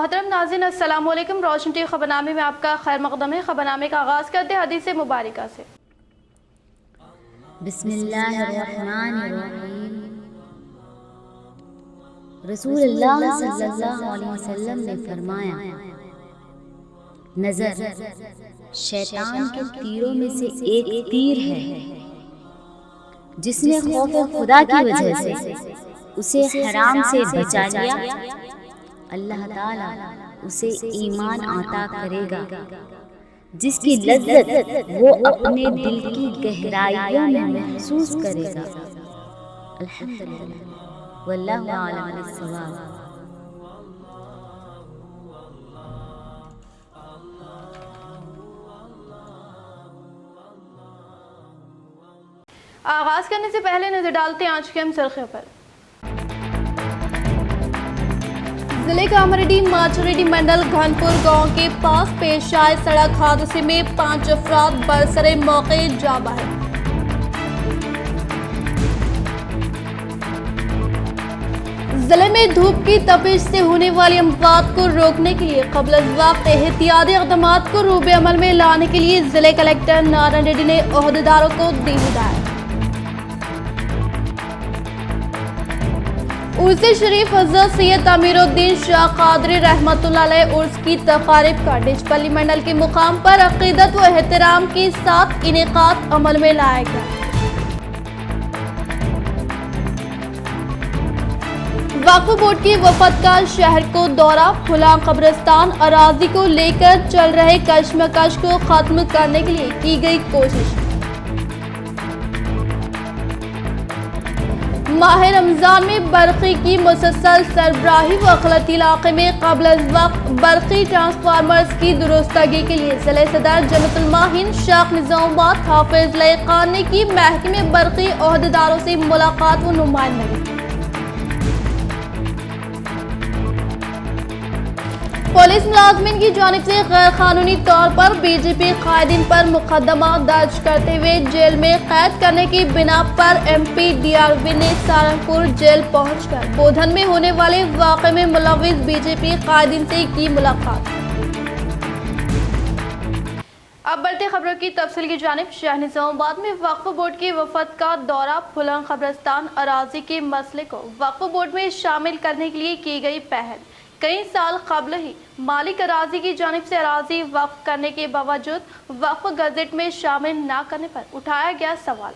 محترم ناظرین السلام علیکم۔ روشن ٹی خبرنامے میں آپ کا خیر مقدم ہے۔ خبرنامے کا آغاز کرتے ہیں حدیث مبارکہ سے۔ بسم اللہ الرحمن الرحیم۔ رسول اللہ صلی اللہ علیہ وسلم نے فرمایا، نظر شیطان کے تیروں میں سے ایک تیر ہے، جس نے خوف خدا کی وجہ سے اسے حرام سے بچا لیا، اللہ تعالیٰ اسے ایمان عطا کرے گا جس کی لذت وہ اپنے دل کی گہرائیوں میں محسوس کرے گا۔ الحمدللہ واللہ اعلم بالصواب۔ آغاز کرنے سے پہلے نظر ڈالتے ہیں آج کے اہم سرخیوں پر۔ ضلع کاماریڈی ماچاریڈی منڈل گھنپور گاؤں کے پاس پیش آئے سڑک حادثے میں 5 افراد برسر موقع جاں بحق۔ ضلع میں دھوپ کی تپش سے ہونے والی اموات کو روکنے کے لیے قبل از وقت احتیاطی اقدامات کو روب عمل میں لانے کے لیے ضلع کلکٹر نارائن ریڈی نے عہدیداروں کو دی ہدایت۔ عرس شریف حضرت سید امیر الدین شاہ قادری رحمۃ اللہ علیہ عرس کی تقاریب کا ڈیچپلی منڈل کے مقام پر عقیدت و احترام کے ساتھ انعقاد عمل میں لایا گیا۔ وقف بورڈ کی وفد کا شہر کو دورہ، پھلاں قبرستان اراضی کو لے کر چل رہے کشمکش کو ختم کرنے کے لیے کی گئی کوشش۔ ماہ رمضان میں برقی کی مسلسل سربراہی وکالتی علاقے میں قبل از وقت برقی ٹرانسفارمرز کی درستگی کے لیے ضلع صدر جمعیت علماء ہند شاخ نظام آباد حافظ لائق خان نے کی محکمہ برقی عہدیداروں سے ملاقات و نمائندگی۔ پولیس ملازمین کی جانب سے غیر قانونی طور پر بی جے پی قائدین پر مقدمہ درج کرتے ہوئے جیل میں قید کرنے کی بنا پر M P D R V نے سہارنپور جیل پہنچ کر بودھن میں ہونے والے واقعے میں ملوث بی جے پی قائدین سے کی ملاقات۔ اب بڑھتے خبروں کی تفصیل کی جانب۔ شہر نظام آباد میں وقف بورڈ کی وفد کا دورہ، پھلان قبرستان اراضی کے مسئلے کو وقف بورڈ میں شامل کرنے کے لیے کی گئی پہل۔ کئی سال قبل ہی مالک اراضی کی جانب سے اراضی وقف کرنے کے باوجود وقف گزٹ میں شامل نہ کرنے پر اٹھایا گیا سوال۔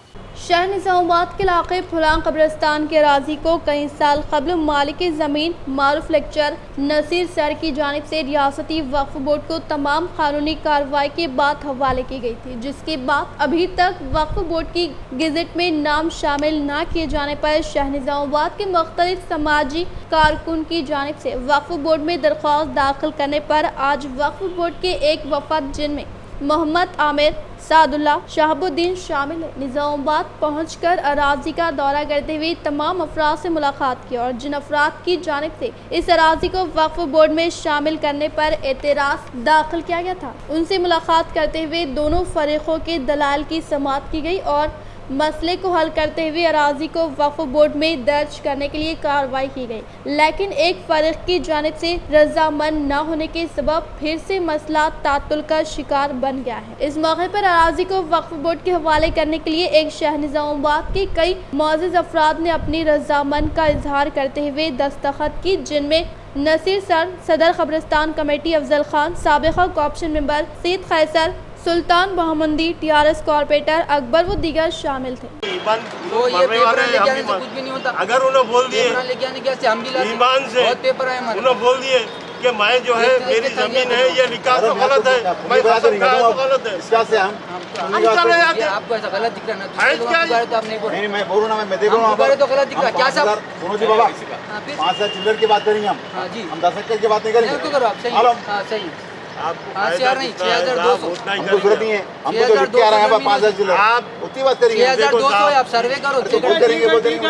شہر نظام آباد کے علاقے پھلان قبرستان کی اراضی کو کئی سال قبل مالک زمین معروف لیکچر نصیر سر کی جانب سے ریاستی وقف بورڈ کو تمام قانونی کارروائی کے بعد حوالے کی گئی تھی، جس کے بعد ابھی تک وقف بورڈ کی گزٹ میں نام شامل نہ کیے جانے پر شہر نظام آباد کے مختلف سماجی کارکن کی جانب سے وقف بورڈ میں درخواست داخل کرنے پر آج وقف بورڈ کے ایک وفد جن میں محمد عامر، سعد اللہ، شہاب الدین شامل ہے، نظام آباد پہنچ کر اراضی کا دورہ کرتے ہوئے تمام افراد سے ملاقات کی اور جن افراد کی جانب سے اس اراضی کو وقف بورڈ میں شامل کرنے پر اعتراض داخل کیا گیا تھا، ان سے ملاقات کرتے ہوئے دونوں فریقوں کے دلائل کی سماعت کی گئی اور مسئلے کو حل کرتے ہوئے اراضی کو وقف بورڈ میں درج کرنے کے لیے کارروائی کی گئی، لیکن ایک فریق کی جانب سے رضامند نہ ہونے کے سبب پھر سے مسئلہ تعطل کا شکار بن گیا ہے۔ اس موقع پر اراضی کو وقف بورڈ کے حوالے کرنے کے لیے ایک شہر نظام آباد کے کئی معزز افراد نے اپنی رضامند کا اظہار کرتے ہوئے دستخط کی، جن میں نصیر سر، صدر قبرستان کمیٹی افضل خان، سابقہ کوآپشن ممبر سید خیسر، سلطان بہمندی، ٹی آر ایس کارپوریٹر اکبر و دیگر شامل تھے۔ اگر انہوں بول دیے ایمان سے انہوں بول دیے کہ میں جو ہے میری زمین ہے یہ نکاح تو غلط ہے، میں خاصم کہا تو غلط ہے، اس کا سے ہم چلے جاتے ہیں۔ آپ کو ایسا غلط دکھ رہا ہے حیث کیا ہے؟ تو آپ نہیں بول رہے، نہیں میں بول رہا ہوں، میں دیکھ رہا ہوں تو غلط دکھ رہا ہے کیا صاحب؟ سنو جی بابا، 5 سے چلر کی بات کریں گے ہم 10 ایکڑ کی بات نہیں کریں گے۔ کرو آپ صحیح، ہاں صحیح 5,000 नहीं, 6,200 उतना ही हम तो सूरत नहीं करेंगे। है, हम तो जो लिख के आ रहे हैं 5,000 चिल्लर, आप उतनी बात करेंगे। 6,200 है, आप सर्वे करो, तो चेक बोल करेंगे, बोल देंगे,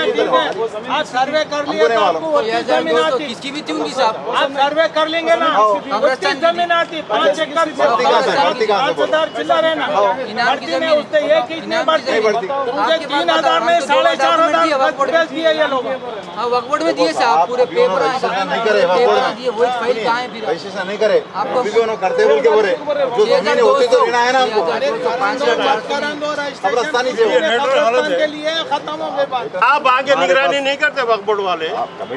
आज सर्वे कर हमको लिए नहीं तो मालूम। आपको 6,200 किसकी भी थी उनकी साहब। आप सर्वे कर लेंगे ना, कब्रिस्तान उसकी जमीन आती 5 एकड़ बढ़ती कहाँ से? बढ़ती कहाँ से? 5,000 चिल्लर है ना, इनाम की बढ़ती नहीं, जमीन उससे एक ही इतनी बढ़ती नहीं बढ़ती। तो मुझे 3,000 में 4,500 बेच दिए ये लोग। हाँ वक्फ बोर्ड में दिए साहब, पूरे पेपर आए रजिस्ट्रेशन नहीं करे वक्फ बोर्ड में। दिए, वही फाइल कहाँ है फिर? रजिस्ट्रेशन नहीं करे, आपको- अभी भी उन्होंने करते बोल के बोले, जो जमीन होती तो लेना है ना हमको। कब्रिस्तानी से हो। कब्रिस्तान के लिए खत्म हो गई बात। आप आगे निगरानी नहीं करते वक्फ बोर्ड वाले,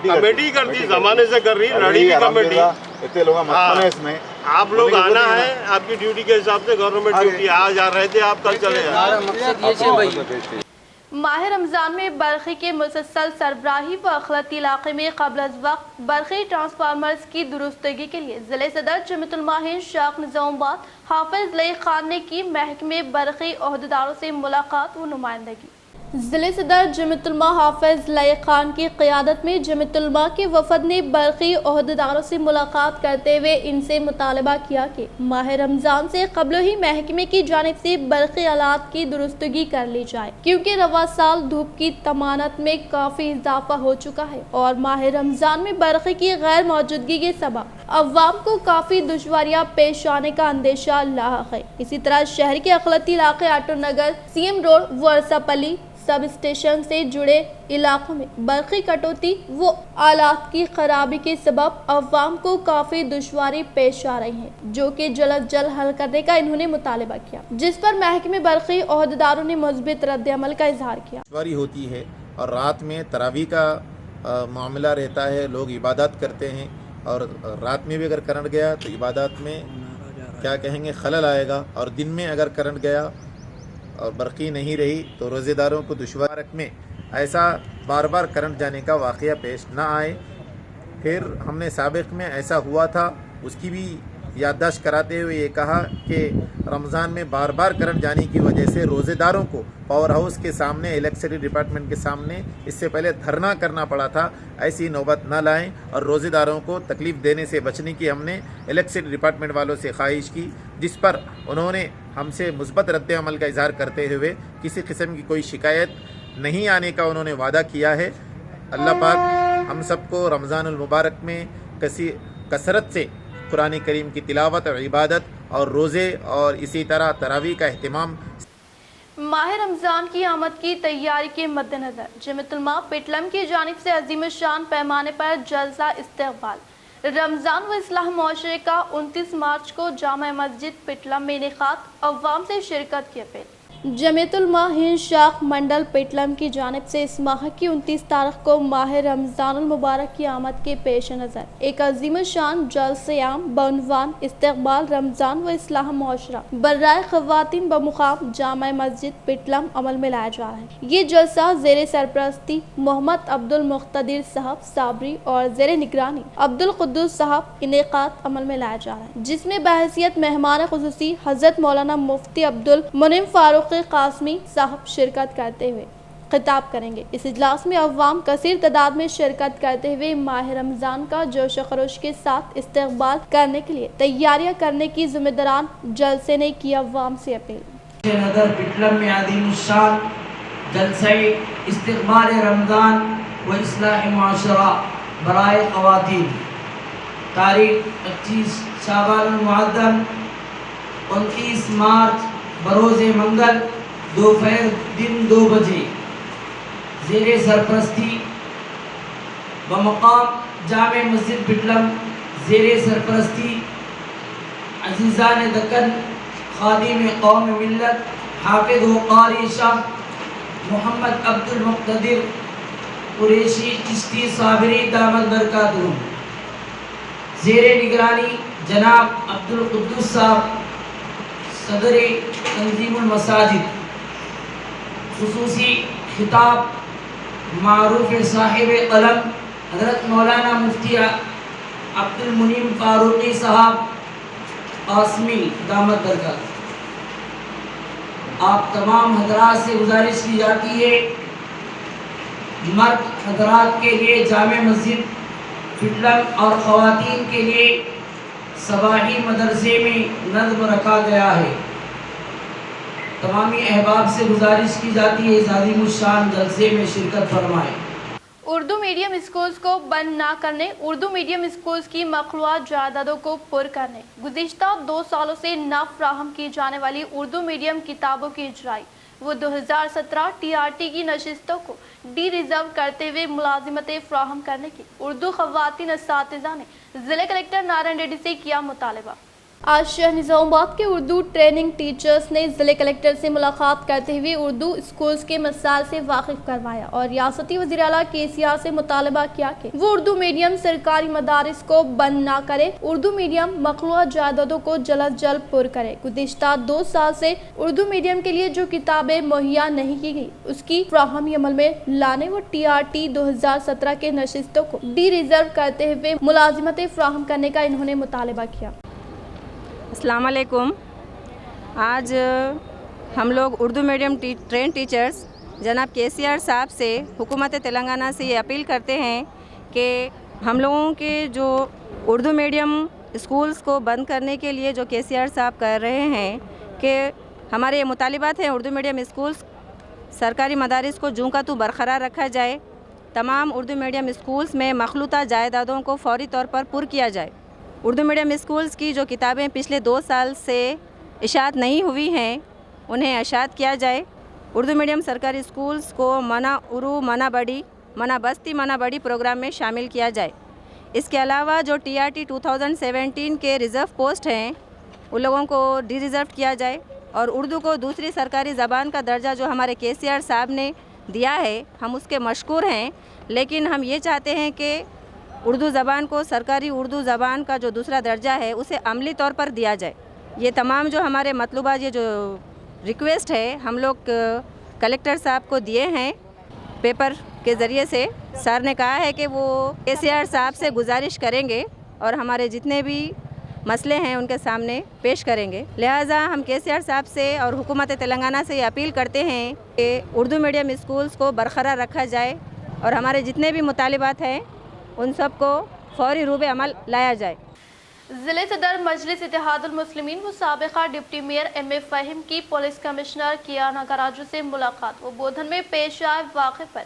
कमेटी करती, जमाने से कर रही, लड़ी की कमेटी। इतने लोग मत है इसमें। आप लोग आना है, आपकी ड्यूटी के हिसाब से गवर्नमेंट ड्यूटी, आज आ रहे थे आप, कल चले जाए। हमारा मकसद ये है भाई। माह रमज़ान में बरक़ी के मुसलसल सरबराही व अखलती इलाके में क़ब्ल अज़ वक्त बरक़ी ट्रांसफार्मर्स की दुरुस्तगी के लिए ज़िले सदर जमीयतुल उलमा शाख निज़ामाबाद हाफिज़ लई खान ने की महकमे बरक़ी ओहदेदारों से मुलाकात व नुमाइंदगी। ज़िले सदर जमीयतुल उलमा हाफिज़ लई खान की क़ियादत में जमीयतुल उलमा के वफ़द ने बरक़ी ओहदेदारों से मुलाकात करते हुए इनसे मुतालबा किया कि माह रमज़ान से क़ब्ल ही महकमे की जानिब से बरक़ी आलात की दुरुस्तगी कर ली जाए, क्योंकि रवा साल धूप की तमानत में काफ़ी इजाफा हो चुका है और माह रमज़ान में बरक़ी की गैर मौजूदगी के सबब अवाम को काफ़ी दुश्वारियाँ पेश आने का अंदेशा लाहक है। इसी तरह शहर के अखलती इलाके आटो नगर, CM रोड, वर्सापली सब स्टेशन से जुड़े इलाकों में बरक़ी कटौती व आलात की खराबी के सबब अवाम को काफ़ी दुश्वारी पेश आ रही है, जो कि जल्द हल करने का इन्होंने मुतालबा किया, जिस पर महकमे बरक़ी ओहदेदारों ने मुस्बित रद्द अमल का इजहार किया। दुश्वारी होती है और रात में तरावी का मामला रहता है, लोग इबादत करते हैं और रात में भी अगर करंट गया तो इबादत में क्या कहेंगे खलल आएगा, और दिन में अगर करंट गया और बरक़ी नहीं रही तो रोज़ेदारों को दुश्वार में ऐसा बार बार करंट जाने का वाक़या पेश ना आए। फिर हमने साबिक़ में ऐसा हुआ था, उसकी भी याददाश्त कराते हुए ये कहा कि रमज़ान में बार बार करंट जाने की वजह से रोज़ेदारों को पावर हाउस के सामने, इलेक्ट्रिसिटी डिपार्टमेंट के सामने इससे पहले धरना करना पड़ा था। ऐसी नौबत न लाएं और रोज़ेदारों को तकलीफ़ देने से बचने की हमने इलेक्ट्रिसिटी डिपार्टमेंट वालों से ख्वाहिश की, जिस पर उन्होंने हमसे मुस्बत रद्द अमल का इजहार करते हुए किसी किस्म की कोई शिकायत नहीं आने का उन्होंने वादा किया है। अल्लाह पाक हम सबको रमज़ानुल मुबारक में कसरत से कुरान करीम की तिलावत और इबादत और रोज़े और इसी तरह तरावी का अहतमाम। माह रमज़ान की आमद की तैयारी के मद्देनज़र जमीयतुल उलमा पिटलम की जानिब से अजीम शान पैमाने पर जलसा इस्तक़बाल। रमज़ान व इस्लाह मुआशरे का 29 मार्च को जामा मस्जिद पिटलम में इनेकाद, अव्वाम से शिरकत की अपील। जमीयतुल उलमा हिंद शाख मंडल पिटलम की जानिब से इस माह की 29 तारीख को माह रमज़ानुल मुबारक की आमद के पेश नज़र एक अजीम शान जलसे आम बउनवान इस्तक़बाल रमज़ान व इस्लाह मुआशरा बर्राए ख़वातीन बमुक़ाम जामा मस्जिद पिटलम अमल में लाया जा रहा है। ये जलसा ज़ेरे सरपरस्ती मोहम्मद अब्दुल मुक़्तदिर साहब साबरी और ज़ेरे निगरानी अब्दुल क़ुद्दूस साहब इनेकाद अमल में लाया जा रहा है, जिसमें बहैसियत मेहमान ख़ुसूसी हज़रत मौलाना मुफ्ती अब्दुल मुनिम फ़ारूक़ कासमी साहब शिरकत करते हुए खिताब करेंगे। इस इजलास में अवाम कसीर तादाद में शिरकत करते हुए माह रमज़ान का जोश खरोश के साथ इस्तक़बाल करने के लिए तैयारियां करने की ज़िम्मेदारान जलसे ने की अवाम से अपील। नदर पिटलम में आदिम शान जलसा इस्तक़बाल रमज़ान व इस्लाह मुआशरा बराए ख़वातीन तारीख़ 25 शाबान मुअद्दम 29 मार्च बरोज़ मंगल दोपहर दिन 2 बजे ज़ेरे सरपरस्ती बमक़ाम जामे मस्जिद पिटलम ज़ेरे सरपरस्ती अज़ीज़ान दक्कन खादिम कौम मिल्लत हाफिज़ व क़ारी शाह मोहम्मद अब्दुल मुक़्तदिर कुरैशी चिश्ती साबरी दामद बरकातुहू ज़ेरे निगरानी जनाब अब्दुल क़ुद्दूस साहब सदर तंजीमुल मसाजिद। खुसूसी खिताब मारूफ साहिब कलम हज़रत मौलाना मुफ्ती अब्दुल मुनीम फ़ारूक़ी साहब कासमी दामद बरकत। आप तमाम हजरात से गुजारिश की जाती है, मर्द हजरात के लिए जामे मस्जिद पिटलम और ख़वातीन के लिए صباحی مدرسے میں نظم رکھا گیا ہے۔ تمامی احباب سے گزارش کی جاتی ہے اس عظیم الشان جلسے میں شرکت فرمائیں۔ اردو میڈیم اسکولز کو بند نہ کرنے، اردو میڈیم اسکولز کی مخلوعہ جائیدادوں کو پر کرنے، گزشتہ 2 سالوں سے نہ فراہم کی جانے والی اردو میڈیم کتابوں کی اجرائی وہ 2017 TRT کی نشستوں کو ڈی ریزرو کرتے ہوئے ملازمتیں فراہم کرنے کی اردو خواتین اساتذہ نے ضلع کلکٹر نارائن ریڈی سے کیا مطالبہ۔ آج شہر نظام آباد کے اردو ٹریننگ ٹیچرز نے ضلع کلکٹر سے ملاقات کرتے ہوئے اردو اسکولز کے مسائل سے واقف کروایا اور ریاستی وزیر اعلیٰ KCR سے مطالبہ کیا کہ وہ اردو میڈیم سرکاری مدارس کو بند نہ کرے، اردو میڈیم مخلوعہ جائیدادوں کو جلد جلد پر کرے۔ گزشتہ 2 سال سے اردو میڈیم کے لیے جو کتابیں مہیا نہیں کی گئی اس کی فراہمی عمل میں لانے و TRT 2017 کے نشستوں کو ڈی ریزرو کرتے ہوئے ملازمتیں فراہم کرنے کا انہوں نے مطالبہ کیا۔ السلام علیکم۔ آج ہم لوگ اردو میڈیم ٹرین ٹیچرز جناب KCR صاحب سے حکومت تلنگانہ سے یہ اپیل کرتے ہیں کہ ہم لوگوں کے جو اردو میڈیم اسکولز کو بند کرنے کے لیے جو KCR صاحب کر رہے ہیں کہ ہمارے یہ مطالبات ہیں، اردو میڈیم اسکولز سرکاری مدارس کو جوں کا تو برقرار رکھا جائے، تمام اردو میڈیم اسکولز میں مخلوطہ جائیدادوں کو فوری طور پر پر کیا جائے، اردو میڈیم اسکولز کی جو کتابیں پچھلے 2 سال سے اشاعت نہیں ہوئی ہیں انہیں اشاعت کیا جائے، اردو میڈیم سرکاری اسکولز کو منع ارو منع بڑی منع بستی منع بڑی پروگرام میں شامل کیا جائے۔ اس کے علاوہ جو TRT 2017 کے ریزرو پوسٹ ہیں ان لوگوں کو ڈی ریزرو کیا جائے اور اردو کو دوسری سرکاری زبان کا درجہ جو ہمارے KCR صاحب نے دیا ہے ہم اس کے مشکور ہیں، لیکن ہم یہ چاہتے ہیں کہ اردو زبان کو سرکاری اردو زبان کا جو دوسرا درجہ ہے اسے عملی طور پر دیا جائے۔ یہ تمام جو ہمارے مطلوبات یہ جو ریکویسٹ ہے ہم لوگ کلکٹر صاحب کو دیے ہیں پیپر کے ذریعے سے۔ سر نے کہا ہے کہ وہ KCR صاحب سے گزارش کریں گے اور ہمارے جتنے بھی مسئلے ہیں ان کے سامنے پیش کریں گے، لہٰذا ہم KCR صاحب سے اور حکومت تلنگانہ سے یہ اپیل کرتے ہیں کہ اردو میڈیم اسکولز کو برقرار رکھا جائے اور ہمارے جتنے بھی مطالبات ہیں ان سب کو فوری روب عمل لایا جائے۔ ضلع صدر مجلس اتحاد المسلمین و سابقہ ڈپٹی میئر MA فہیم کی پولیس کمشنر کیا ناگراجو سے ملاقات و بودھن میں پیش آئے واقعے پر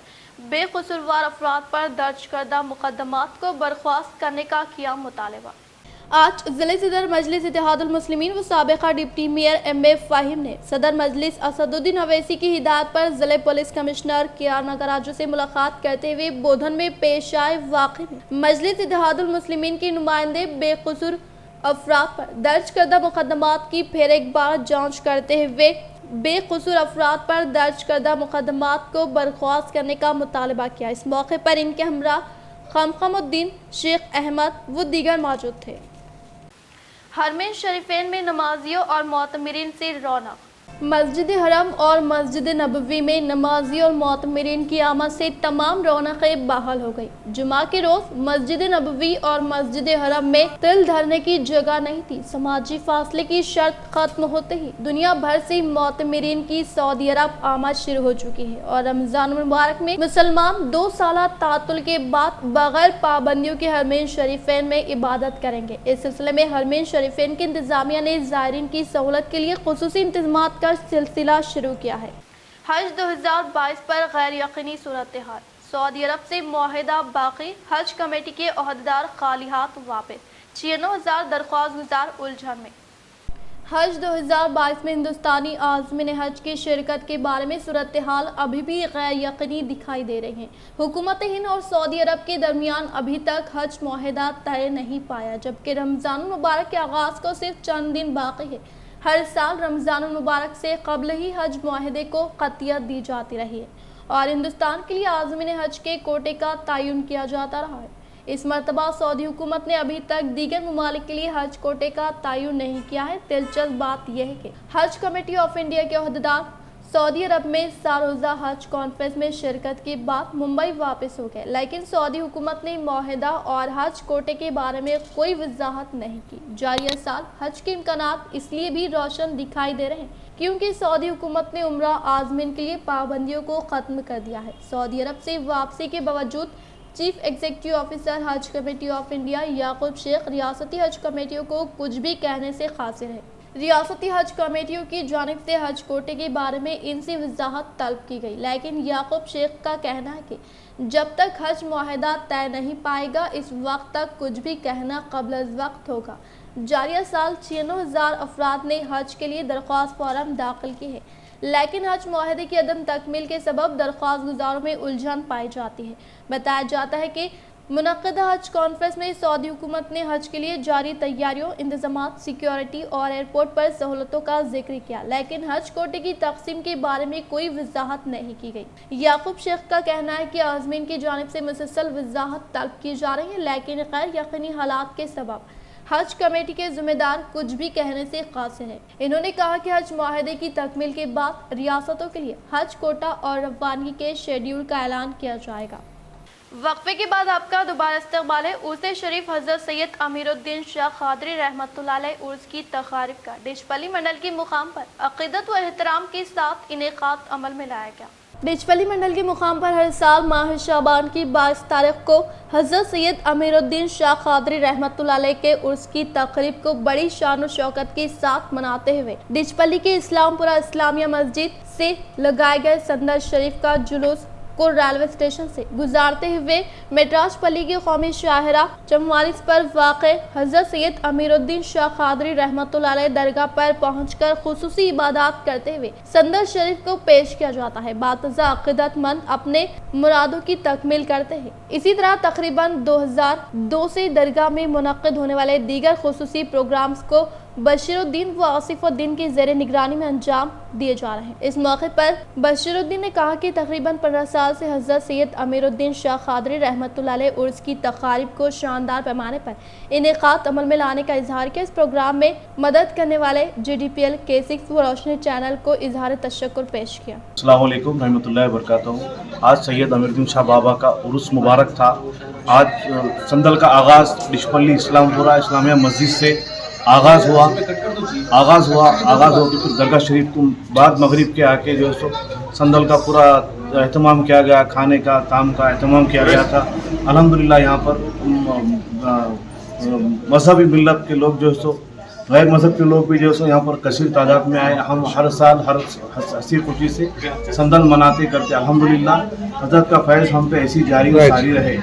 بے قصوروار افراد پر درج کردہ مقدمات کو برخواست کرنے کا کیا مطالبہ۔ آج ضلع صدر مجلس اتحاد المسلمین و سابقہ ڈپٹی میئر MA فہیم نے صدر مجلس اسد الدین اویسی کی ہدایت پر ضلع پولیس کمشنر کیا ناگراجو سے ملاقات کرتے ہوئے بودھن میں پیش آئے واقعے میں مجلس اتحاد المسلمین کے نمائندے بے قصور افراد پر درج کردہ مقدمات کی پھر ایک بار جانچ کرتے ہوئے بے قصور افراد پر درج کردہ مقدمات کو برخواست کرنے کا مطالبہ کیا۔ اس موقع پر ان کے ہمراہ خمخم الدین شیخ احمد و دیگر موجود تھے۔ حرمین شریفین میں نمازیوں اور معتمرین سے رونق۔ مسجد حرم اور مسجد نبوی میں نمازی اور معتمرین کی آمد سے تمام رونقیں بحال ہو گئی۔ جمعہ کے روز مسجد نبوی اور مسجد حرم میں تل دھرنے کی جگہ نہیں تھی۔ سماجی فاصلے کی شرط ختم ہوتے ہی دنیا بھر سے معتمرین کی سعودی عرب آمد شروع ہو چکی ہے اور رمضان المبارک میں مسلمان 2 سالہ تعطل کے بعد بغیر پابندیوں کے حرمین شریفین میں عبادت کریں گے۔ اس سلسلے میں حرمین شریفین کی انتظامیہ نے زائرین کی سہولت کے لیے خصوصی انتظامات کا سلسلہ شروع کیا ہے۔ حج 2022 پر غیر یقینی صورتحال، سعودی عرب سے معاہدہ باقی، حج کمیٹی کے عہدیدار خالی ہاتھ واپس، 96,000 درخواست گزار الجھن میں۔ حج 2022 میں ہندوستانی عازمین حج کی شرکت کے بارے میں صورتحال ابھی بھی غیر یقینی دکھائی دے رہی ہے۔ حکومت ہند اور سعودی عرب کے درمیان ابھی تک حج معاہدہ طے نہیں پایا، جبکہ رمضان المبارک کے آغاز کو صرف چند دن باقی ہے۔ ہر سال رمضان المبارک سے قبل ہی حج معاہدے کو قطعیت دی جاتی رہی ہے اور ہندوستان کے لیے عازمین حج کے کوٹے کا تعین کیا جاتا رہا ہے۔ اس مرتبہ سعودی حکومت نے ابھی تک دیگر ممالک کے لیے حج کوٹے کا تعین نہیں کیا ہے۔ دلچسپ بات یہ ہے کہ حج کمیٹی آف انڈیا کے عہدیدار سعودی عرب میں سالروزہ حج کانفرنس میں شرکت کے بعد ممبئی واپس ہو گئے، لیکن سعودی حکومت نے معاہدہ اور حج کوٹے کے بارے میں کوئی وضاحت نہیں کی۔ جاریہ سال حج کے امکانات اس لیے بھی روشن دکھائی دے رہے ہیں کیونکہ سعودی حکومت نے عمرہ عازمین کے لیے پابندیوں کو ختم کر دیا ہے۔ سعودی عرب سے واپسی کے باوجود चीफ एग्जीक्यूटिव ऑफिसर हज कमेटी ऑफ इंडिया याकूब शेख रियासती हज कमेटियों को कुछ भी कहने से कासिर है। रियासती हज कमेटियों की जानिब से हज कोटे के बारे में इनसे वजाहत तलब की गई, लेकिन याकूब शेख का कहना है कि जब तक हज मुआहदा तय नहीं पाएगा इस वक्त तक कुछ भी कहना कब्ल वक्त होगा। जारिया साल 96,000 अफराद ने हज के लिए दरख्वास्त फॉर्म दाखिल की है, लेकिन हज मुआहदे की अदम तकमील के सबब दरख्वास्त गुजारों में उलझन पाई जाती है। बताया जाता है कि मुनक्किदा हज कॉन्फ्रेंस में सऊदी हुकूमत ने हज के लिए जारी तैयारियों, इंतजामात, सिक्योरिटी और एयरपोर्ट पर सहूलतों का जिक्र किया, लेकिन हज कोटे की तकसीम के बारे में कोई वजाहत नहीं की गई। याकूब शेख का कहना है कि आज़मीन की जानिब से मुसलसल वजाहत तलब की जा रही है, लेकिन गैर यकीनी हालात के सबब हज कमेटी के जिम्मेदार कुछ भी कहने से कासिर है। इन्होंने कहा कि हज मुआहदे की तकमील के बाद रियासतों के लिए हज कोटा और रवानगी के शेड्यूल का ऐलान किया जाएगा। वक्फे के बाद आपका दोबारा इस्तकबाल है उर्स शरीफ हज़रत सैयद अमीरुद्दीन शाह क़ादरी रहमतुल्लाह अलैह उर्स की तक़ारीब का डिचपल्ली मंडल के मुकाम पर अक़ीदत व एहतराम के साथ इनेक़ाद अमल में लाया गया। डिचपल्ली मंडल के मुकाम पर हर साल माह शाबान की 22 तारीख को हज़रत सैयद अमीरुद्दीन शाह क़ादरी रहमतुल्लाह अलैह के उर्स की तक़रीब को बड़ी शान व शौकत के साथ मनाते हुए डिचपल्ली के इस्लामपुरा इस्लामिया मस्जिद से लगाए गए संदर शरीफ का जुलूस को रेलवे स्टेशन से गुजारते हुए मेट्राजपल्ली की कौमी शाहरा 44 पर वाक़े हज़रत सैयद अमीरुद्दीन शाह क़ादरी रहमतुल्लाह अलैह दरगाह पर पहुंचकर खुसूसी इबादत करते हुए संदर शरीफ को पेश किया जाता है। बातज़ा अक़ीदतमंद अपने मुरादों की तकमील करते हैं। इसी तरह तकरीबन 2002 से दरगाह में मुनक़्क़िद होने वाले दीगर खुसूसी प्रोग्राम्स को बशीरुद्दीन व आसिफुद्दीन की ज़ेर निगरानी में अंजाम दिए जा रहे हैं। इस मौके पर बशीरुद्दीन ने कहा कि तकरीबन 15 साल से हज़रत सैयद अमीरुद्दीन शाह क़ादरी रहमतुल्लाह अलैह उर्स की तक़ारीब को शानदार पैमाने पर इनेक़ाद अमल में लाने का इजहार किया। इस प्रोग्राम में मदद करने वाले JDPL K6 व रोशनी चैनल को इजहार तशक्कुर पेश किया। अस्सलामु अलैकुम रहमतुल्लाहि व बरकातहू। आज सैयद अमीरुद्दीन शाह बाबा का उर्स मुबारक था। आज संदल का आगाज़ डिचपल्ली इस्लामपुरा इस्लामिया मस्जिद से आगाज़ हुआ तो फिर दरगाह शरीफ को बाद मगरिब के आके जो है सो संदल का पूरा एहतमाम किया गया, खाने का ताम का एहतमाम किया गया था। अल्हम्दुलिल्लाह यहाँ पर मजहबी मिल्लत के लोग जो है सो गैर मजहब के लोग भी जो है सो यहाँ पर कसीर तादाद में आए। हम हर साल हर हंसी खुशी से संदल मनाते करते। अल्हम्दुलिल्लाह हज़रत का फैज़ हम पे ऐसी जारी व सारी रहे।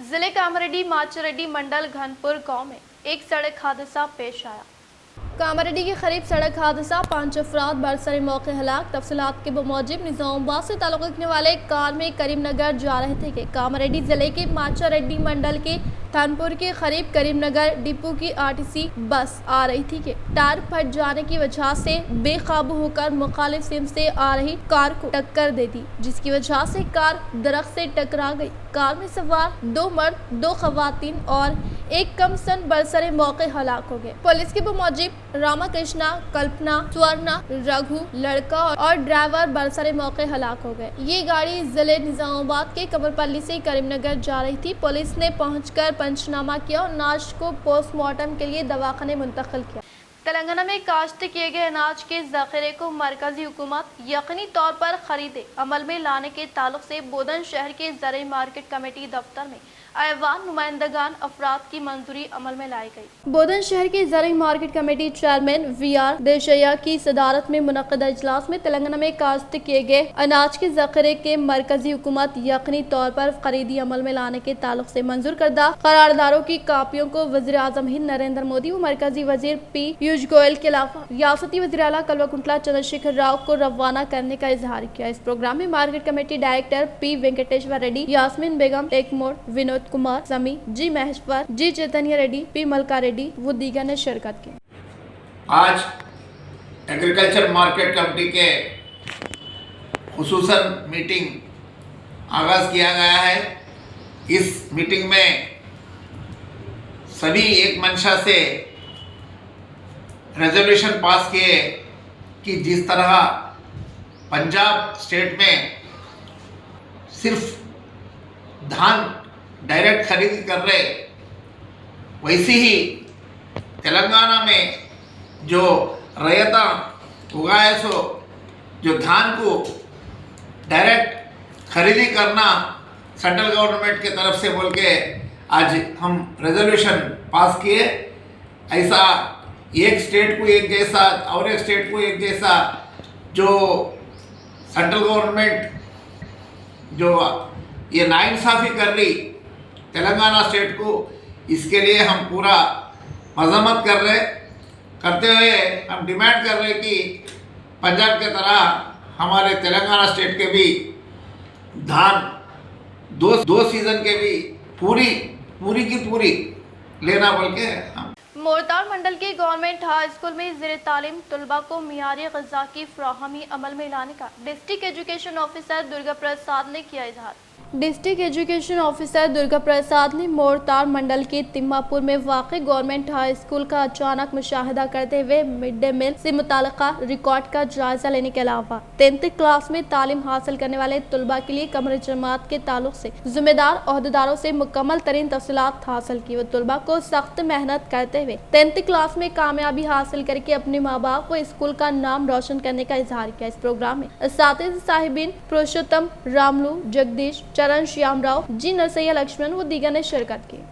जिले कामारेड्डी माचरेड्डी मंडल घनपुर गाँव में एक सड़क हादसा पेश आया। कामारेड्डी के करीब सड़क हादसा 5 अफराद बरसर मौके हलाक। तफसीलात के बमौजिब निज़ामाबाद से ताल्लुक़ रखने वाले कार में करीमनगर जा रहे थे कि कामारेड्डी जिले के माचारेड्डी मंडल के थानपुर के करीब करीमनगर डिपो की RTC बस आ रही थी कि टायर फट जाने की वजह से बेकाबू होकर मुखालिफ सिम से आ रही कार को टक्कर दे दी, जिसकी वजह से कार दरख्त से टकरा गई। कार में सवार 2 मर्द, 2 खवातीन और एक कम सन बरसरे मौके हलाक हो गए। पुलिस के मुताबिक रामाकृष्णा, कल्पना, स्वर्णा, रघु लड़का और ड्राइवर बरसरे मौके हलाक हो गए। ये गाड़ी जिले निजामाबाद के कमरपल्ली से करीमनगर जा रही थी। पुलिस ने पहुंचकर पंचनामा किया और नाश को पोस्टमार्टम के लिए दवाखाने मुंतकिल किया। तेलंगाना में काश्त किए गए अनाज के ज़ख़ीरे को मरकजी हुकूमत यकीनी तौर पर खरीदे अमल में लाने के ताल्लुक से बोधन शहर के ज़राई मार्केट कमेटी दफ्तर में ऐवान नुमाइंदगान अफराद की मंजूरी अमल में लाई गई। बोधन शहर के ज़राई मार्केट कमेटी चेयरमैन VR देशैया की सदारत में मुनक़्क़िदा इजलास में तेलंगाना में काश्त किए गए अनाज के ज़ख़ीरे के मरकजी हुकूमत यकीनी तौर पर खरीदी अमल में लाने के ताल्लुक से मंजूर करदा करारदारों की कापियों को वज़ीर आज़म हिंद नरेंद्र मोदी व मरकजी वज़ीर पीयूष गोयल के अलावा रियासती वज़ीर आला कल्वाकुंतला चंद्रशेखर राव को रवाना करने का इजहार किया। इस प्रोग्राम में market committee director P Venkateshwar Reddy, Yasmeen Begum, टेकमोड, विनोद कुमार, समी, जी महेश्वर, जी चैतन्य रेड्डी, P मलका रेड्डी वो दीगर ने शिरकत की। आज एग्रीकल्चर मार्केट कमेटी के खुसूसन मीटिंग आगाज़ किया गया है। इस मीटिंग में सभी एक मंशा से रेजोल्यूशन पास किए कि जिस तरह पंजाब स्टेट में सिर्फ धान डायरेक्ट खरीद कर रहे, वैसे ही तेलंगाना में जो रैयता उगाए जो धान को डायरेक्ट खरीदी करना सेंट्रल गवर्नमेंट के तरफ से बोल के आज हम रेजोल्यूशन पास किए। ऐसा एक स्टेट को एक जैसा और एक स्टेट को एक जैसा जो सेंट्रल गवर्नमेंट जो ये नाइंसाफ़ी कर रही तेलंगाना स्टेट को, इसके लिए हम पूरा मजम्मत करते हुए हम डिमांड कर रहे कि पंजाब के तरह हमारे तेलंगाना स्टेट के भी धान दो सीज़न के भी पूरी की पूरी लेना बोल के हम मोरताल मंडल के गवर्नमेंट हाई स्कूल में ज़ेर तालीम तलबा को मियारी ग़िज़ा की फ़राहमी अमल में लाने का district education officer Durga Prasad ने किया इजहार। District education officer Durga Prasad ने मोरताल मंडल के तिम्मापुर में वाक़ई गवर्नमेंट हाई स्कूल का अचानक मुशाहिदा करते हुए मिड डे मील से मुताल्लिक़ा रिकॉर्ड का जायजा लेने के अलावा 10th क्लास में तालीम हासिल करने वाले तलबा के लिए कमर जमात के ताल्लुक से जिम्मेदार अहदेदारों से मुकम्मल तरीन तफसीलात हासिल की। वो तलबा को सख्त मेहनत करते हुए 10th क्लास में कामयाबी हासिल करके अपने माँ बाप व स्कूल का नाम रोशन करने का इजहार किया। इस प्रोग्राम में असातिज़ साहिबीन पुरुषोत्तम रामलू, जगदीश, चरण श्याम राव, जी नरसैया लक्ष्मण व दीगर ने शिरकत की।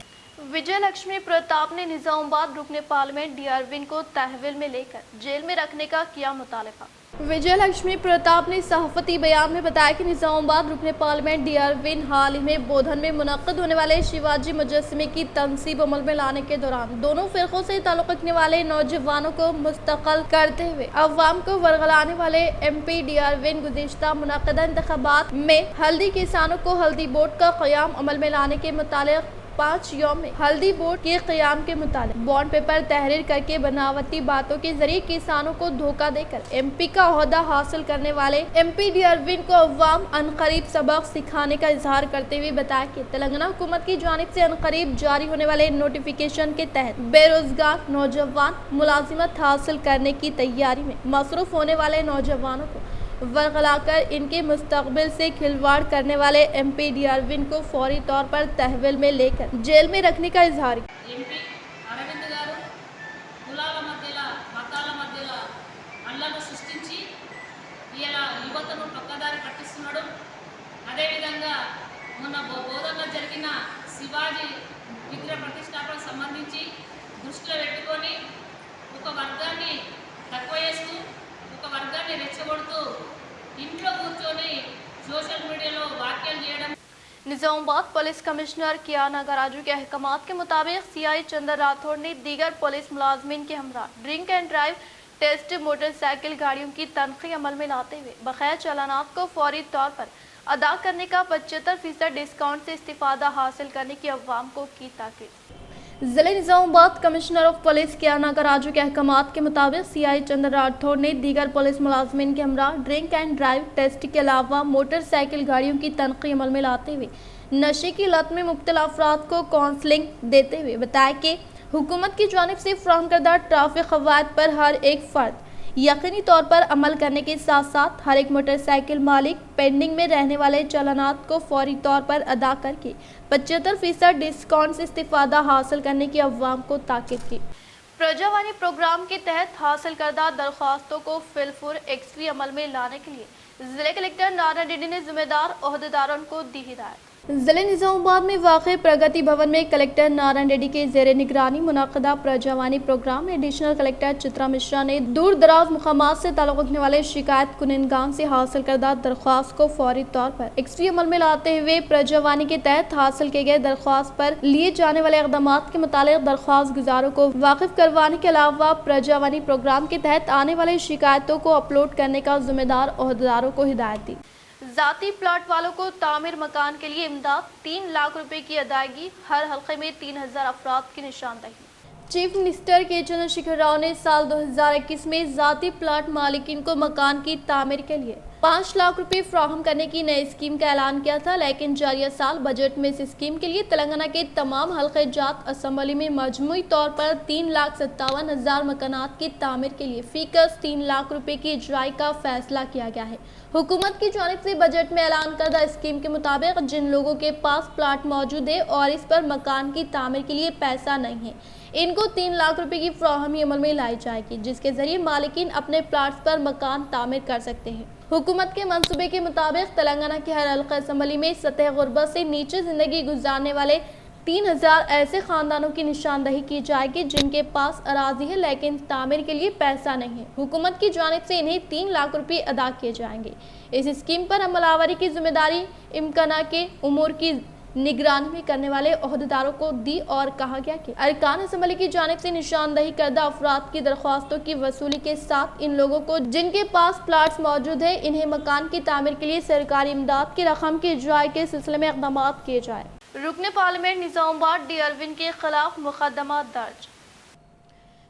विजय लक्ष्मी प्रताप ने निजामाबाद रुकने पार्लियामेंट डी अरविंद को तहवील में लेकर जेल में रखने का किया मुतालबा। विजय लक्ष्मी प्रताप ने सहाफती बयान में बताया कि निजामाबाद रुकने पार्लियामेंट डी अरविंद हाल ही में बोधन में मुनक्कद होने वाले शिवाजी मुजस्समे की तनसीब अमल में लाने के दौरान दोनों फिरकों से ताल्लुक रखने वाले नौजवानों को मुस्तकल करते हुए अवाम को वरगलाने वाले MP डी अरविंद गुज़िश्ता मुनक्कदा इंतखाबात में हल्दी किसानों को हल्दी बोर्ड का क़याम अमल में लाने के मुतालिक 5 यौम में हल्दी बोर्ड के क़याम के मुताबिक बॉन्ड पेपर तहरीर करके बनावटी बातों के जरिए किसानों को धोखा देकर MP का ओहदा हासिल करने वाले MP डी अरविंद को अवाम अनकरीब सबक सिखाने का इजहार करते हुए बताया कि तेलंगाना हुकूमत की जानिब से अनकरीब जारी होने वाले नोटिफिकेशन के तहत बेरोजगार नौजवान मुलाजिमत हासिल करने की तैयारी में मसरूफ होने वाले नौजवानों को वरगलाकर इनके मुस्तकबिल से खिलवाड़ करने वाले MP डी अरविंद को फौरी तौर पर तहवील में लेकर जेल में रखने का इजहार किया। MP అరవింద్ గారు కులాల మధ్యలో మతాల మధ్యలో అల్లర్లు సృష్టించి ఇలా యువతను పక్కదారి పట్టిస్తున్నాడు। అదేవిధంగా మొన్న బోధనలో జరిగిన శివాజీ విగ్రహ ప్రతిష్టాపనకు సంబంధించి దృష్టిలో పెట్టుకొని ఒక వర్గాన్ని తక్కువ చేస్తూ ఒక వర్గాన్ని రెచ్చగొడుతూ ఇంట్లో కూర్చొని సోషల్ మీడియాలో వ్యాఖ్యలు చేయడం। निजामाबाद पुलिस कमिश्नर कियाना गराजू के अहकामात के मुताबिक CI चंद्र राठौड़ ने दीगर पुलिस मुलाजमीन के हमरा drink and drive test motorcycle गाड़ियों की तनख्वाह अमल में लाते हुए बकाया चालानात को फौरी तौर पर अदा करने का 75% डिस्काउंट से इस्तिफादा हासिल करने की अवाम को की ताकीद। जिले निजामाबाद कमिश्नर ऑफ पुलिस कियाना गराजू के अहकामात के मुताबिक CI चंद्र राठौड़ ने दीगर पुलिस मुलाजमीन के हमरा ड्रिंक एंड ड्राइव टेस्ट के अलावा मोटरसाइकिल गाड़ियों की तनख्वाह अमल में लाते हुए नशे की लत में मुब्तला अफराद को काउंसलिंग देते हुए बताया कि हुकूमत की जानिब से फराहम करदा ट्रैफिक क़वायद पर हर एक फ़र्द यकीनी तौर पर अमल करने के साथ साथ हर एक मोटरसाइकिल मालिक पेंडिंग में रहने वाले चालानात को फौरी तौर पर अदा करके 75% डिस्काउंट से इस्तिफादा हासिल करने की अवाम को ताकीद की। प्रजावाणी प्रोग्राम के तहत हासिल करदा दरख्वास्तों को फिलफुर एक्सवी अमल में लाने के लिए जिले कलेक्टर नारायण रेड्डी ने जिम्मेदार ओहदेदारों को दी हिदायत। जिले निजामाबाद में वाक़ प्रगति भवन में कलेक्टर नारायण रेड्डी के ज़ेर निगरानी मुनाक़दा प्रजावानी प्रोग्राम में एडिशनल कलेक्टर चित्रा मिश्रा ने दूर दराज मुकामात से ताल्लुक़ रखने वाले शिकायत कुनिंदगान से हासिल करदा दरख्वास्त को फौरी तौर पर एक्सवी अमल में लाते हुए प्रजावानी के तहत हासिल किए गए दरख्वास्त पर लिए जाने वाले इक़दाम के मुतालिक दरख्वास्त गुजारों को वाकिफ करवाने के अलावा प्रजावानी प्रोग्राम के तहत आने वाली शिकायतों को अपलोड करने का जिम्मेदार ओहदेदारों को हिदायत दी। ज़ाती प्लाट वालों को तामीर मकान के लिए इमदाद 3 लाख रुपए की अदायगी, हर हल्के में 3000 अफराद की निशानदही। चीफ मिनिस्टर के चंद्रशेखर राव ने साल 2021 में ज़ाती प्लाट मालिकिन को मकान की तामीर के लिए 5 लाख रुपए फ्राहम करने की नई स्कीम का ऐलान किया था, लेकिन जारिया साल बजट में इस स्कीम के लिए तेलंगाना के तमाम हल्के जात असम्बली में मजमूई तौर पर 3,57,000 मकानात की तामीर के लिए फीकस 3 लाख रुपए की इजराई का फैसला किया गया है। हुकूमत की जानिब से बजट में ऐलान करदा स्कीम के मुताबिक जिन लोगों के पास प्लाट मौजूद है और इस पर मकान की तामीर के लिए पैसा नहीं है, इनको 3 लाख रुपए की फ्राहमी अमल में लाई जाएगी, जिसके जरिए मालिकीन अपने प्लाट्स पर मकान तामीर कर सकते हैं। हुकूमत के मंसूबे के मुताबिक तेलंगाना के हर हल्का असम्बली में सतह गुर्बत से नीचे जिंदगी गुजारने वाले 3000 ऐसे खानदानों की निशानदही की जाएगी जिनके पास अराजी है लेकिन तामीर के लिए पैसा नहीं है। हुकूमत की जानिब से इन्हें 3 लाख रुपए अदा किए जाएंगे। इस स्कीम पर अमलावरी की जिम्मेदारी इम्काना के उमूर की निगरानी में करने वाले ओहदेदारों को दी और कहा गया कि अरकान असम्बली की जानिब से निशानदही करदा अफराद की दरख्वास्तों की वसूली के साथ इन लोगों को जिनके पास प्लाट्स मौजूद है इन्हें मकान की तामीर के लिए सरकारी इमदाद की रकम की जाए के सिलसिले में इक़दाम किए जाए। रुकने पार्लियामेंट निज़ामुद्दीन डी अरविंद के खिलाफ मुकदमा दर्ज।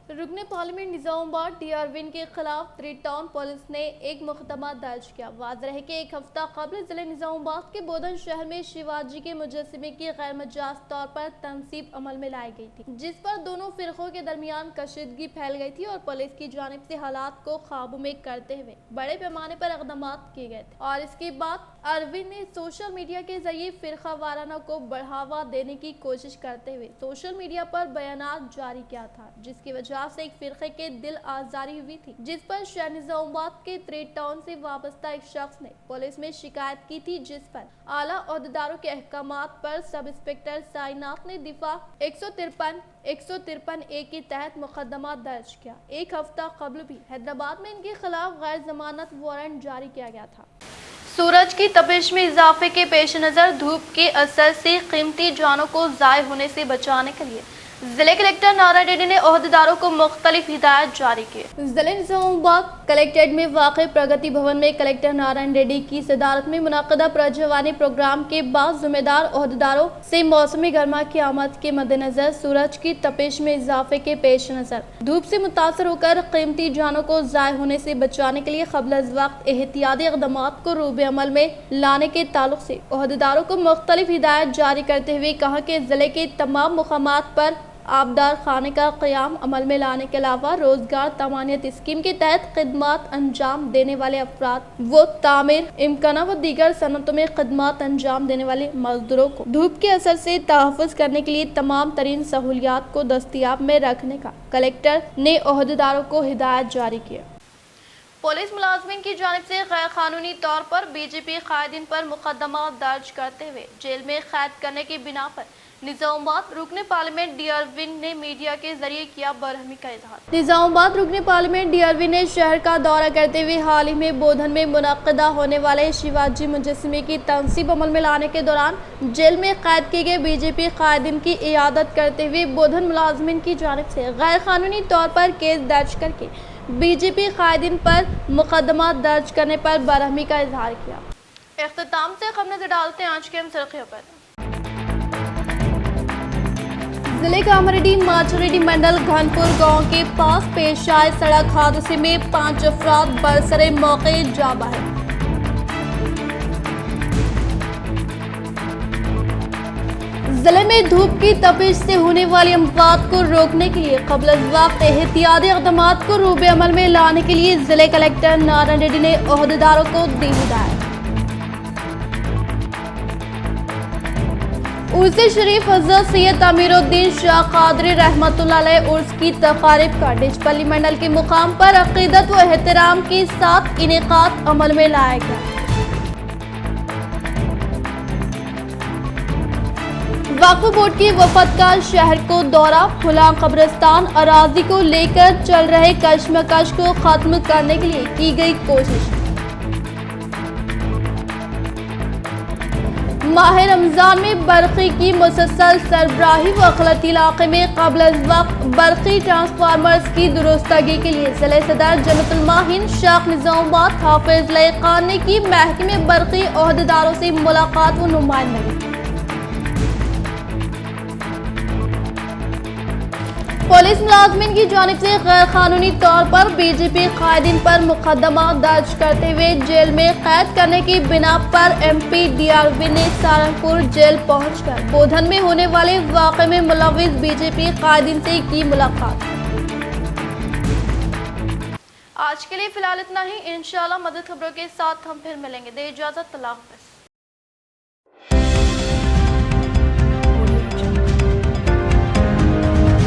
रुकने पार्लियामेंट निज़ामुद्दीन डी अरविंद के खिलाफ 3 टाउन पुलिस ने एक मुकदमा दर्ज किया। वाज़ेह है कि एक हफ्ता कबल जिले निज़ामुद्दीन के बोधन शहर में शिवाजी के मुजस्समे की गैर मजाज तौर पर तनसीब अमल में लाई गई थी, जिस पर दोनों फिरकों के दरमियान कशीदगी फैल गई थी और पुलिस की जानिब से हालात को काबू में करते हुए बड़े पैमाने पर इक़दाम किए गए थे। और इसके बाद अरविंद ने सोशल मीडिया के जरिए फिरका वाराना को बढ़ावा देने की कोशिश करते हुए सोशल मीडिया पर बयानात जारी किया था, जिसकी वजह से एक फिरके के दिल आजारी हुई थी, जिस पर शहर निज़ामुद्दीन के 3 टाउन से वाबस्ता एक शख्स ने पुलिस में शिकायत की थी, जिस पर आला ओहदेदारों के अहकामात पर सब इंस्पेक्टर साइनात ने दिफा 153 ए के तहत मुकदमा दर्ज किया। एक हफ्ता कबल भी हैदराबाद में इनके खिलाफ गैर जमानत वारंट जारी किया गया था। सूरज की तपिश में इजाफे के पेश नज़र धूप के असर से कीमती जानों को ज़ाय होने से बचाने के लिए जिले कलेक्टर नारायण रेड्डी ने ओहदेदारों को मुख्तलिफ हिदायत जारी की। जिले निज़ामुद्दीन कलेक्ट्रेट में वाक़े प्रगति भवन में कलेक्टर नारायण रेड्डी की सदारत में मुनाक़दा प्रजवानी प्रोग्राम के बाद जिम्मेदार ओहदेदारों से मौसमी गर्मा की आमद के मद्देनजर सूरज की तपिश में इजाफे के पेश नज़र धूप से मुतासर होकर कीमती जानों को ज़ाय होने से बचाने के लिए क़ब्ल अज़ वक्त एहतियाती इक़दामात को रूबे अमल में लाने के ताल्लुक से ओहदेदारों को मुख्तलिफ हिदायत जारी करते हुए कहा कि जिले के तमाम मुकामात पर आबदार खाने का क़याम अमल में लाने के अलावा रोजगार तमानियत स्कीम के तहत खिदमात अंजाम देने वाले अफराद वो तामीर इम्काना व दीगर सनतों में खिदमात अंजाम देने वाले मजदूरों को धूप के असर से तहफ़्फ़ुज़ करने के लिए तमाम तरीन सहूलियात को दस्तियाब में रखने का कलेक्टर ने ओहदेदारों को हिदायत जारी की। पुलिस मुलाजमिन की जानिब से गैर कानूनी तौर पर बीजेपी कायदीन पर मुकदमा दर्ज करते हुए जेल में कैद करने की बिना पर निज़ामुद्दीन रुकने पार्लियामेंट डी अरविंद ने मीडिया के जरिए किया बरहमी का इजहार। निज़ामुद्दीन रुकने पार्लियामेंट डी अरविंद ने शहर का दौरा करते हुए हाल ही में बोधन में मुनक़दा होने वाले शिवाजी मुजस्समे की तनसीब अमल में लाने के दौरान जेल में कैद किए गए बीजेपी कायदीन की इयादत करते हुए बोधन मुलाजमिन की जानिब से गैर कानूनी तौर पर केस दर्ज करके बीजेपी कायदीन पर मुकदमा दर्ज करने पर बरहमी का इजहार किया। इख्तिताम से खबर नजर डालते हैं आज के हम सुर्खियों पर। जिले का अमरेडी माचरेडी मंडल घनपुर गांव के पास पेश आए सड़क हादसे में 5 अफराद बरसरे मौके जा बहे। जिले में धूप की तपिश से होने वाली अमवात को रोकने के लिए क़ब्ल अज़ वक्त एहतियाती इक़दामात को रूबे अमल में लाने के लिए जिले कलेक्टर नारायण रेड्डी ने ओहदेदारों को दी हिदायत। उर्स शरीफ हज़रत सैयद अमीरुद्दीन शाह क़ादरी रहमतुल्लाह अलैह उर्स की तक़ारीब का डिचपल्ली मंडल के मुकाम पर अक़ीदत व एहतराम के साथ इनेक़ाद अमल में लाया गया। वक्फ़ बोर्ड की वफ़द का शहर को दौरा, फुला कब्रिस्तान अराजी को लेकर चल रहे कश्मकश को ख़त्म करने के लिए की गई कोशिश। माह रमज़ान में बरक़ी की मुसलसल सरबराही व गलती इलाक़े में क़ब्ल अज़ वक्त बरक़ी ट्रांसफार्मर्स की दुरुस्तगी के लिए ज़िले सदर जन्नतुल माहिन शाख निज़ामुद्दीन हाफ़िज़ लयक़ान ने की महकमे बरक़ी ओहदेदारों से मुलाकात व नुमाइंदगी। पुलिस मुलाजमिन की जानिब से गैर कानूनी तौर पर बीजेपी कायदीन पर मुकदमा दर्ज करते हुए जेल में कैद करने की बिना पर MP DRV ने सहारनपुर जेल पहुंचकर बोधन में होने वाले वाक़े में मुलव्विस बीजेपी कायदीन से की मुलाकात। आज के लिए फिलहाल इतना ही। इंशाअल्लाह मज़ीद खबरों के साथ हम फिर मिलेंगे। दे इजाज़त, अल्लाह हाफ़िज़।